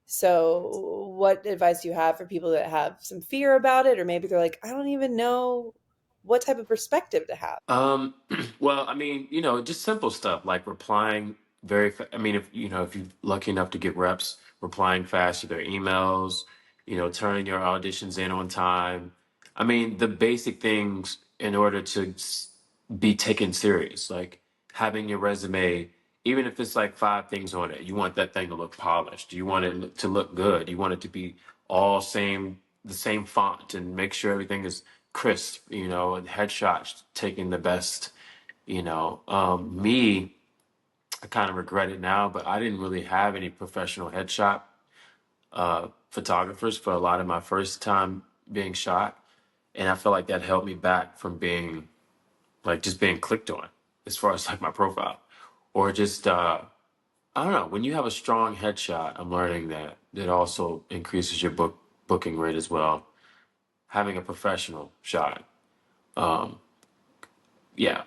Speaker 5: So, what advice do you have for people that have some fear about it, or maybe they're like, I don't even know what type of perspective to have?
Speaker 4: Um, well, I mean, just simple stuff like replying I mean, if you're lucky enough to get reps, replying fast to their emails, turning your auditions in on time. I mean, the basic things in order to be taken serious, like having your resume, even if it's like five things on it, you want that thing to look polished. You want it to look good. You want it to be all the same font, and make sure everything is crisp, and headshots taking the best, me, I kind of regret it now, but I didn't really have any professional headshot photographers for a lot of my first time being shot. And I feel like that held me back from being like just being clicked on as far as like my profile, or just, I don't know, when you have a strong headshot, I'm learning that it also increases your booking rate as well. Having a professional shot. Yeah,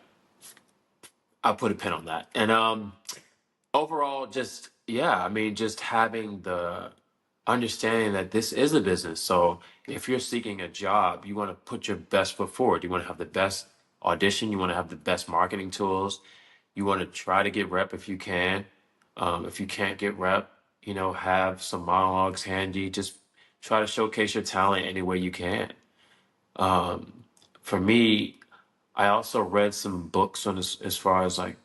Speaker 4: I'll put a pin on that. And overall, just yeah, I mean, just having the understanding that this is a business. So if you're seeking a job, you want to put your best foot forward. You want to have the best audition. You want to have the best marketing tools. You want to try to get rep if you can. If you can't get rep, have some monologues handy. Just try to showcase your talent any way you can. For me, I also read some books on as far as like,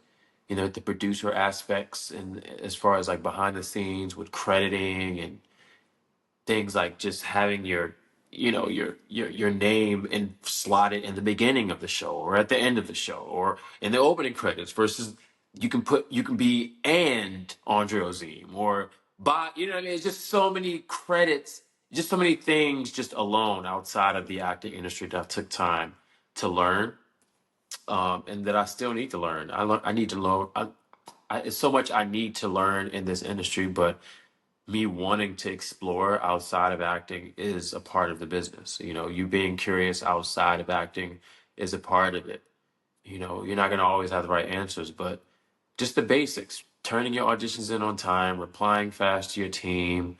Speaker 4: the producer aspects, and as far as like behind the scenes with crediting and things like just having your name and slotted in the beginning of the show or at the end of the show or in the opening credits versus you can be and Andre Ozim or by, what I mean? It's just so many credits, just so many things just alone outside of the acting industry that I took time to learn, and that I still need to learn. I need to learn. It's so much I need to learn in this industry, but me wanting to explore outside of acting is a part of the business. You being curious outside of acting is a part of it. You're not going to always have the right answers, but just the basics: turning your auditions in on time, replying fast to your team,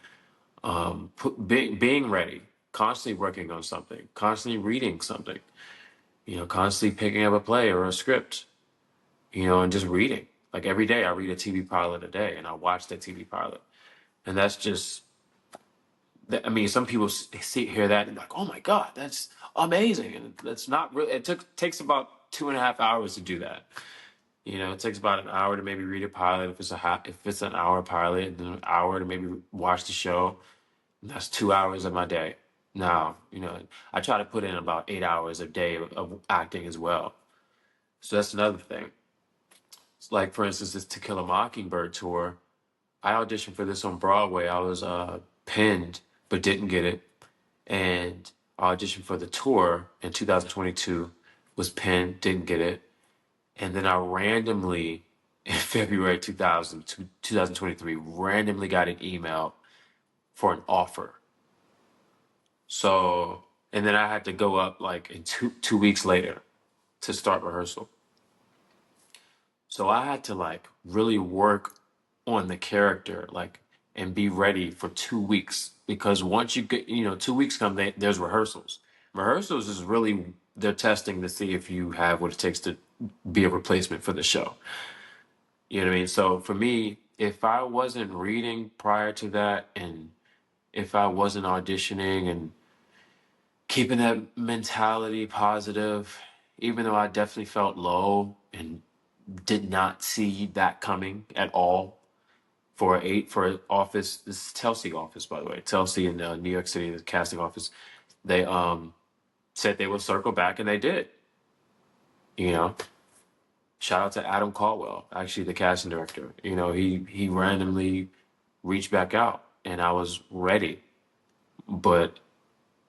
Speaker 4: being ready, constantly working on something, constantly reading something, constantly picking up a play or a script, and just reading. Like every day, I read a TV pilot a day, and I watch that TV pilot, and that's just. I mean, some people hear that and be like, "Oh my God, that's amazing!" And that's not really. Takes about 2.5 hours to do that. It takes about an hour to maybe read a pilot if it's an hour pilot, and then an hour to maybe watch the show. And that's 2 hours of my day. Now, I try to put in about 8 hours a day of acting as well. So that's another thing. It's like, for instance, this To Kill a Mockingbird tour. I auditioned for this on Broadway. I was pinned, but didn't get it. And I auditioned for the tour in 2022, was pinned, didn't get it. And then I randomly, in February 2023, randomly got an email for an offer. So And then I had to go up like in two weeks later to start rehearsal. So I had to like really work on the character, like, and be ready for 2 weeks, because once you get, 2 weeks come, there's rehearsals. Rehearsals is really, they're testing to see if you have what it takes to be a replacement for the show. You know what I mean? So for me, if I wasn't reading prior to that, and if I wasn't auditioning and keeping that mentality positive, even though I definitely felt low and did not see that coming at all, for office. This is Telsey office, by the way. Telsey in New York City, the casting office. They said they would circle back, and they did. You know, shout out to Adam Caldwell, actually the casting director. He randomly reached back out, and I was ready. But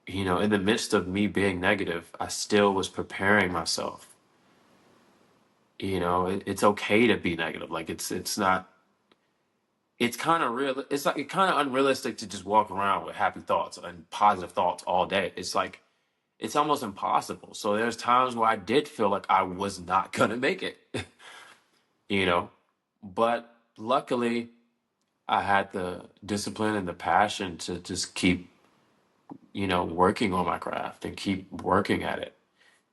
Speaker 4: in the midst of me being negative, I still was preparing myself. It's okay to be negative. Like it's not. It's kind of real. It's like kind of unrealistic to just walk around with happy thoughts and positive thoughts all day. It's like it's almost impossible. So there's times where I did feel like I was not gonna make it, you know. But luckily, I had the discipline and the passion to just keep, working on my craft and keep working at it.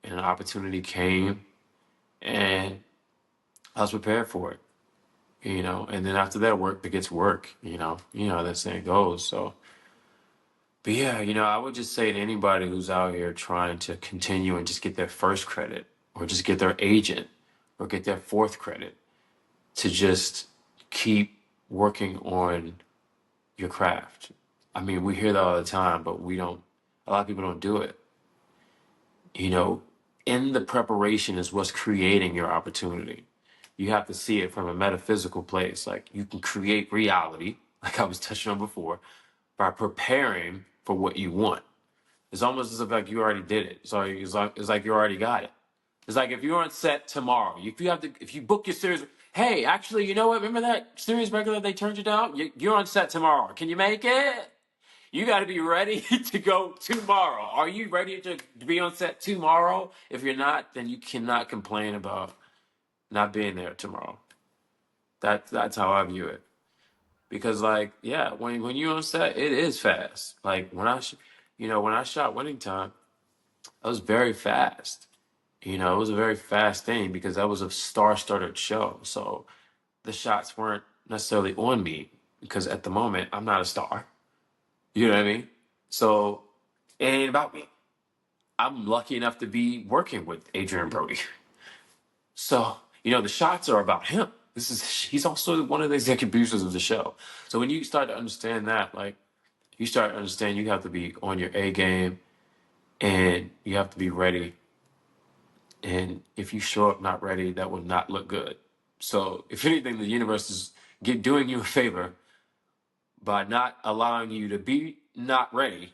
Speaker 4: And an opportunity came, and I was prepared for it. And then after that, work begets work. How that saying goes. So, but yeah, I would just say to anybody who's out here trying to continue and just get their first credit, or just get their agent, or get their fourth credit, to just keep working on your craft. I mean, we hear that all the time, but we don't. A lot of people don't do it. In the preparation is what's creating your opportunity. You have to see it from a metaphysical place. Like, you can create reality, like I was touching on before, by preparing for what you want. It's almost as if like you already did it. So it's like you already got it. It's like if you're on set tomorrow, if you book your series, hey, actually, you know what? Remember that series regular they turned you down? You're on set tomorrow. Can you make it? You got to be ready to go tomorrow. Are you ready to be on set tomorrow? If you're not, then you cannot complain about not being there tomorrow. That's how I view it. Because like, yeah, when you're on set, it is fast. Like when I shot Winning Time, I was very fast. It was a very fast thing because that was a star-studded show. So the shots weren't necessarily on me, because at the moment I'm not a star. You know what I mean? So it ain't about me. I'm lucky enough to be working with Adrian Brody. So, the shots are about him. He's also one of the executive producers of the show. So when you start to understand that, like, you start to understand you have to be on your A game, and you have to be ready. And if you show up not ready, that will not look good. So if anything, the universe is doing you a favor by not allowing you to be not ready,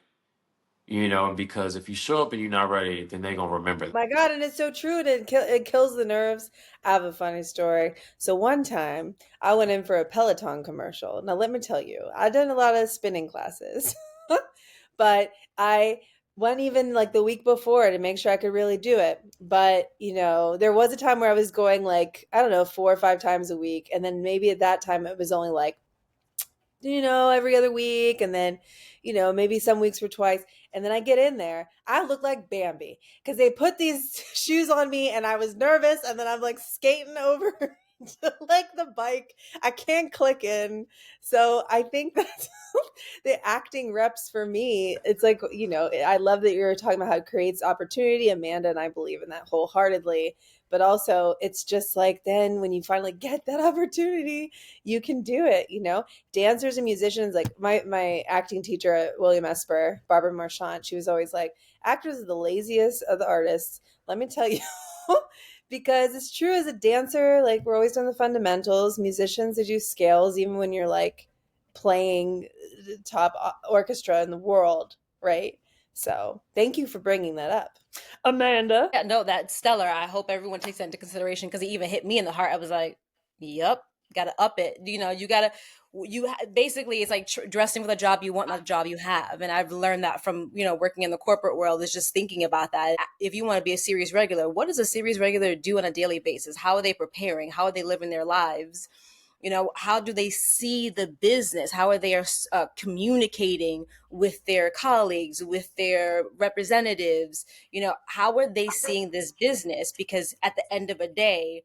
Speaker 4: because if you show up and you're not ready, then they're going to remember that.
Speaker 5: My God, and it's so true. It kills the nerves. I have a funny story. So one time I went in for a Peloton commercial. Now let me tell you, I've done a lot of spinning classes, but I went even like the week before to make sure I could really do it. But, there was a time where I was going like, I don't know, 4 or 5 times a week. And then maybe at that time it was only like, every other week. And then, maybe some weeks were twice. And then I get in there, I look like Bambi because they put these shoes on me and I was nervous. And then I'm like skating over to like the bike. I can't click in. So I think that's the acting reps for me. It's like, I love that you're talking about how it creates opportunity. Amanda and I believe in that wholeheartedly. But also it's just like, then when you finally get that opportunity, you can do it. Dancers and musicians, like my acting teacher at William Esper, Barbara Marchand, she was always like, actors are the laziest of the artists. Let me tell you, because it's true. As a dancer, like, we're always doing the fundamentals. Musicians, they do scales even when you're like playing the top orchestra in the world, right? So thank you for bringing that up, Amanda.
Speaker 3: Yeah, no, that's stellar. I hope everyone takes that into consideration, because it even hit me in the heart. I was like, yep, gotta up it. You gotta basically it's like dressing for the job you want, not the job you have. And I've learned that from working in the corporate world, is just thinking about that. If you want to be a series regular, what does a series regular do on a daily basis? How are they preparing? How are they living their lives? How do they see the business? How are they communicating with their colleagues, with their representatives? How are they seeing this business? Because at the end of a day,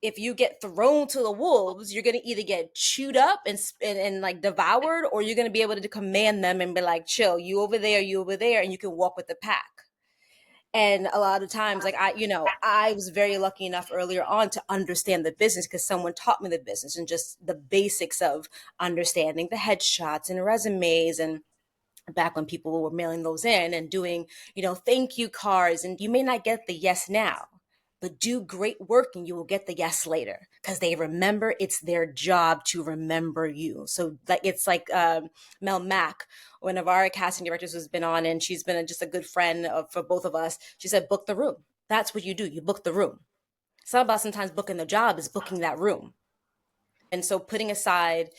Speaker 3: if you get thrown to the wolves, you're going to either get chewed up and like devoured, or you're going to be able to command them and be like, chill, you over there, and you can walk with the pack. And a lot of times, like I was very lucky enough earlier on to understand the business because someone taught me the business and just the basics of understanding the headshots and resumes. And back when people were mailing those in and doing, thank you cards, and you may not get the yes now, but do great work and you will get the yes later, because they remember, it's their job to remember you. So like, it's like Mel Mack, one of our casting directors, who's been on, and she's been just a good friend for both of us. She said, book the room. That's what you do. You book the room. It's not about sometimes booking the job, is booking that room. And so putting aside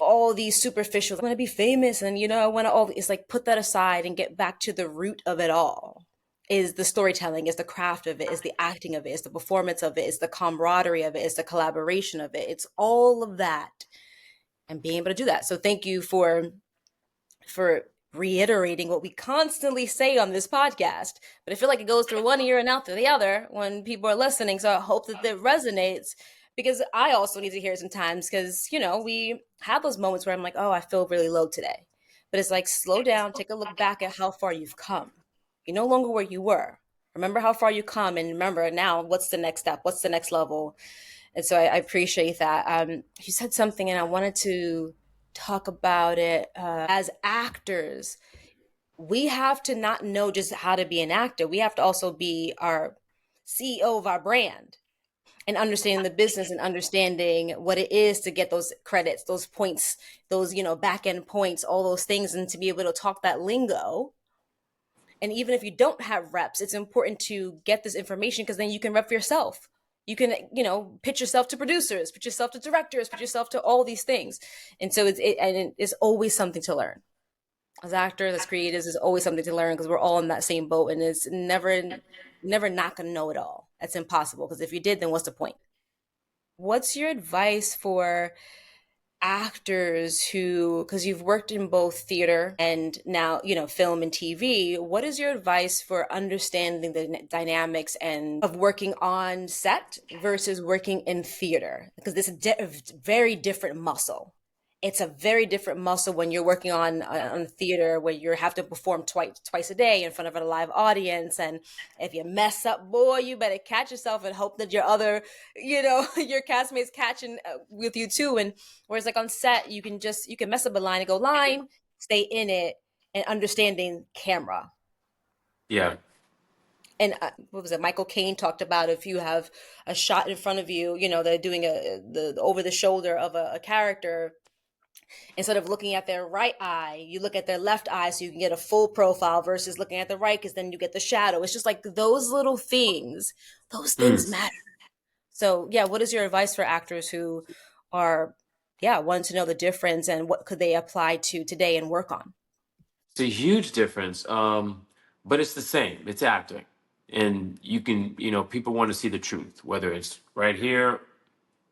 Speaker 3: all these superficial, I want to be famous and I want to it's like, put that aside and get back to the root of it all. Is the storytelling, is the craft of it, is the acting of it, is the performance of it, is the camaraderie of it, is the collaboration of it. It's all of that, and being able to do that. So thank you for reiterating what we constantly say on this podcast, but I feel like it goes through one ear and out through the other when people are listening. So I hope that it resonates, because I also need to hear it sometimes, because we have those moments where I'm like, oh, I feel really low today, but it's like, slow down, take a look back at how far you've come. You're no longer where you were. Remember how far you come, and remember now, what's the next step? What's the next level? And so I appreciate that. You said something, and I wanted to talk about it. As actors, we have to not know just how to be an actor. We have to also be our CEO of our brand, and understanding the business and understanding what it is to get those credits, those points, those, back end points, all those things, and to be able to talk that lingo. And even if you don't have reps, it's important to get this information, because then you can rep for yourself. You can, pitch yourself to producers, pitch yourself to directors, pitch yourself to all these things. And so it's always something to learn. As actors, as creators, there's always something to learn, because we're all in that same boat, and it's never not going to know it all. That's impossible, because if you did, then what's the point? What's your advice for actors who, because you've worked in both theater and now film and TV, what is your advice for understanding the dynamics and of working on set versus working in theater? Because this is a very different muscle. It's a very different muscle when you're working on theater, where you have to perform twice a day in front of a live audience. And if you mess up, boy, you better catch yourself and hope that your other, your castmates catching with you too. And whereas like on set, you can mess up a line and go line, stay in it, and understanding camera.
Speaker 4: Yeah.
Speaker 3: And what was it? Michael Caine talked about, if you have a shot in front of you, they're doing the over the shoulder of a character. Instead of looking at their right eye, you look at their left eye, so you can get a full profile, versus looking at the right, because then you get the shadow. It's just like those little things. Those things matter. So yeah, what is your advice for actors who are, wanting to know the difference, and what could they apply to today and work on?
Speaker 4: It's a huge difference, but it's the same. It's acting. And you can, people want to see the truth, whether it's right here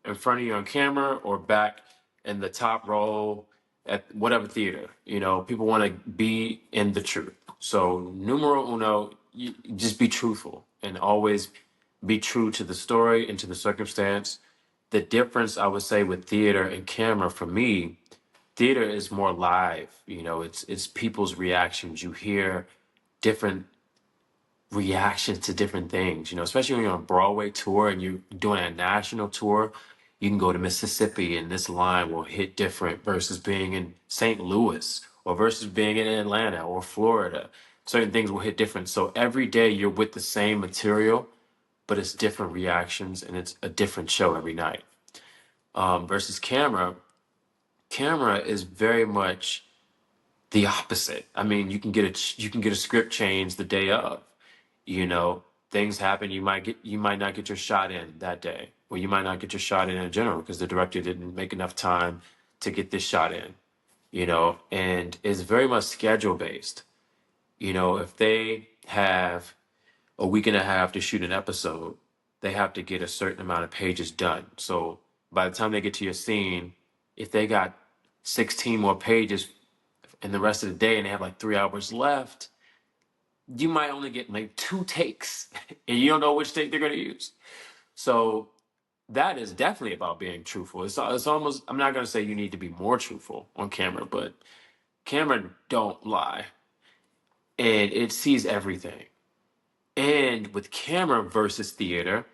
Speaker 4: in front of you on camera or back in the top row at whatever theater. People want to be in the truth. So numero uno, you just be truthful and always be true to the story and to the circumstance. The difference, I would say, with theater and camera, for me, theater is more live. It's people's reactions. You hear different reactions to different things, especially when you're on a Broadway tour and you're doing a national tour. You can go to Mississippi and this line will hit different versus being in St. Louis, or versus being in Atlanta or Florida. Certain things will hit different. So every day you're with the same material, but it's different reactions, and it's a different show every night. Versus camera is very much the opposite. I mean, you can get a script change the day of. Things happen. You might not get your shot in that day. or you might not get your shot in general because the director didn't make enough time to get this shot in, and it's very much schedule based. If they have a week and a half to shoot an episode, they have to get a certain amount of pages done. So by the time they get to your scene, if they got 16 more pages in the rest of the day and they have like 3 hours left, you might only get like 2 takes and you don't know which take they're going to use. So that is definitely about being truthful. It's almost, I'm not going to say you need to be more truthful on camera, but camera don't lie and it sees everything. And with camera versus theater,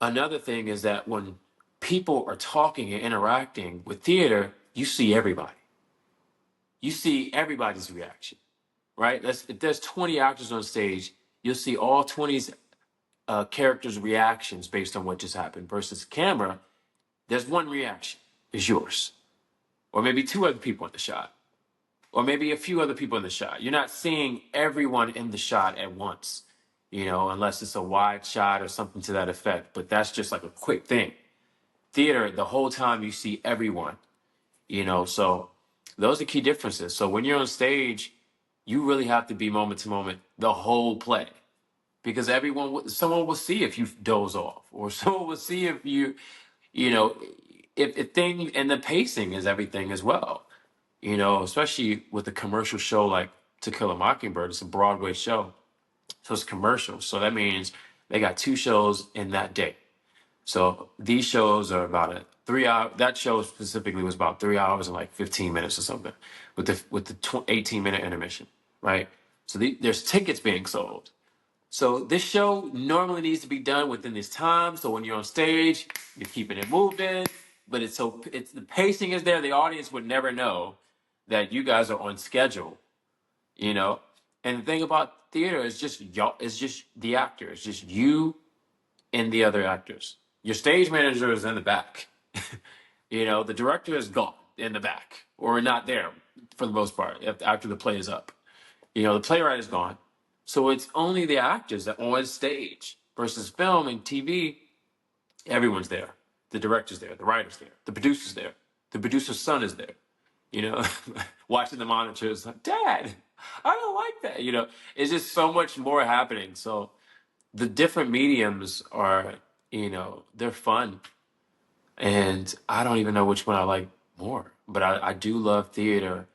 Speaker 4: another thing is that when people are talking and interacting with theater, you see everybody. You see everybody's reaction, right? If there's 20 actors on stage, you'll see all 20 characters' reactions based on what just happened. Versus camera, there's one reaction, is yours. Or maybe 2 other people in the shot. Or maybe a few other people in the shot. You're not seeing everyone in the shot at once, unless it's a wide shot or something to that effect. But that's just like a quick thing. Theater, the whole time you see everyone, so those are key differences. So when you're on stage, you really have to be moment to moment the whole play, because someone will see if you doze off, or someone will see if if thing, and the pacing is everything as well. Especially with a commercial show like To Kill a Mockingbird. It's a Broadway show, so it's commercial. So that means they got 2 shows in that day. So these shows are about a 3 hour. That show specifically was about 3 hours and like 15 minutes or something, with the 18-minute intermission, right? So there's tickets being sold. So this show normally needs to be done within this time. So when you're on stage, you're keeping it moving, but it's the pacing is there. The audience would never know that you guys are on schedule, And the thing about theater is just y'all. It's just the actor. It's just you and the other actors. Your stage manager is in the back. The director is gone in the back or not there for the most part after the play is up. The playwright is gone. So it's only the actors that are on stage versus film and TV. Everyone's there. The director's there. The writer's there. The producer's there. The producer's son is there. Watching the monitors like, Dad, I don't like that. It's just so much more happening. So the different mediums are, they're fun. And I don't even know which one I like more. But I do love theater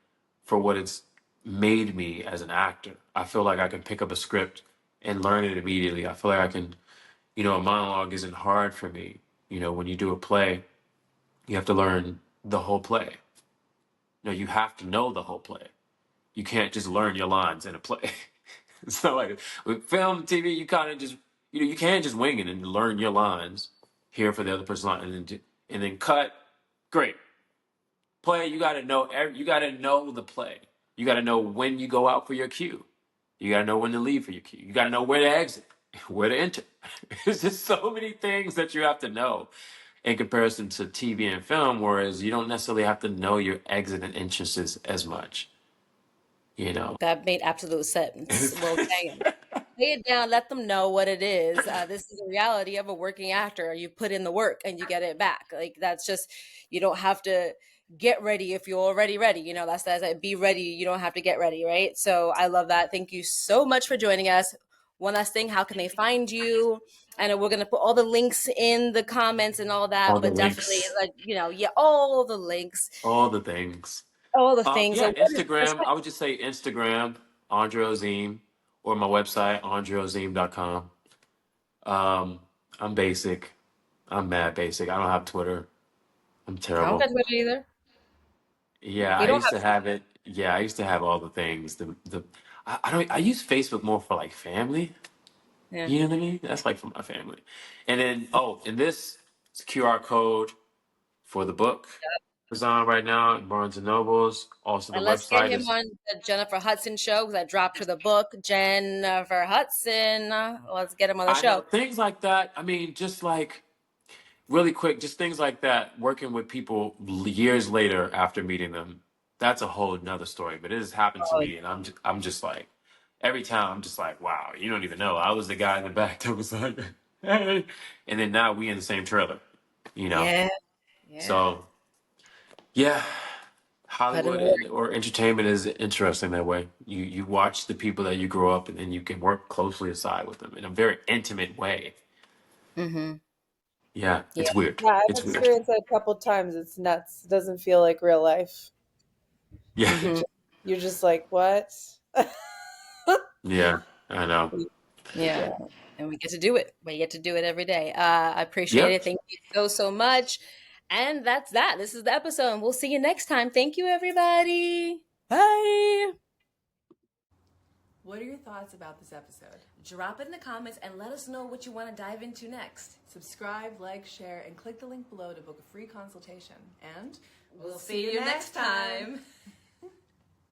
Speaker 4: for what it's made me as an actor. I feel like I can pick up a script and learn it immediately. I feel like I can, a monologue isn't hard for me. When you do a play, you have to learn the whole play. You have to know the whole play. You can't just learn your lines in a play. So like with film, TV, you kind of just, you can't just wing it and learn your lines here for the other person's line and then cut. Great. Play, you got to know the play. You got to know when you go out for your cue. You got to know when to leave for your cue. You got to know where to exit, where to enter. There's just so many things that you have to know in comparison to TV and film, whereas you don't necessarily have to know your exit and entrances as much.
Speaker 3: That made absolute sense. Well, damn. Lay it down, let them know what it is. This is the reality of a working actor. You put in the work and you get it back. Like that's just, you don't have to get ready if you're already ready. That's be ready. You don't have to get ready, right? So I love that. Thank you so much for joining us. One last thing, how can they find you? I know we're gonna put all the links in the comments and all that, but definitely, all the links,
Speaker 4: all the things.
Speaker 3: all the things.
Speaker 4: Yeah, Instagram. I would just say Instagram, Andre Ozim, or my website, andreozim.com. I'm basic. I'm mad basic. I don't have Twitter. I'm
Speaker 3: I
Speaker 4: terrible.
Speaker 3: don't have Twitter either.
Speaker 4: Yeah, I used to have it. Yeah, I used to have all the things. I use Facebook more for like family.
Speaker 3: Yeah.
Speaker 4: You know what I mean? That's like for my family. And then and this is a QR code for the book. It's on right now at Barnes and Nobles. Also, the
Speaker 3: And let's
Speaker 4: website
Speaker 3: get him on the Jennifer Hudson show because I dropped her the book. Jennifer Hudson. Let's get him on the show.
Speaker 4: Things like that. I mean, just like really quick, just things like that. Working with people years later after meeting them, that's a whole nother story. But it has happened to me, and I'm just like, every time I'm just like, wow, you don't even know. I was the guy in the back that was like, and then now we in the same trailer, you know.
Speaker 3: Yeah. Yeah.
Speaker 4: So yeah,
Speaker 3: Put in
Speaker 4: Hollywood
Speaker 3: work.
Speaker 4: or entertainment is interesting that way. You watch the people that you grow up and then you can work closely aside with them in a very intimate way.
Speaker 3: Mm-hmm.
Speaker 4: Yeah,
Speaker 3: Yeah.
Speaker 4: it's weird.
Speaker 5: Yeah, I've
Speaker 4: It's weird.
Speaker 5: experienced that a couple times. It's nuts. It doesn't feel like real life.
Speaker 4: Yeah,
Speaker 3: Mm-hmm.
Speaker 5: You're just like, what?
Speaker 4: yeah, I know.
Speaker 3: Yeah.
Speaker 5: Yeah.
Speaker 3: And we get to do it. We get to do it every day. I appreciate
Speaker 4: Yep.
Speaker 3: it. Thank you so much. And that's that. This is the episode, and we'll see you next time. Thank you, everybody. Bye.
Speaker 1: What are your thoughts about this episode?
Speaker 3: Drop it in the comments and let us know what you want to dive into next.
Speaker 1: Subscribe, like, share, and click the link below to book a free consultation. And
Speaker 3: We'll see you next time.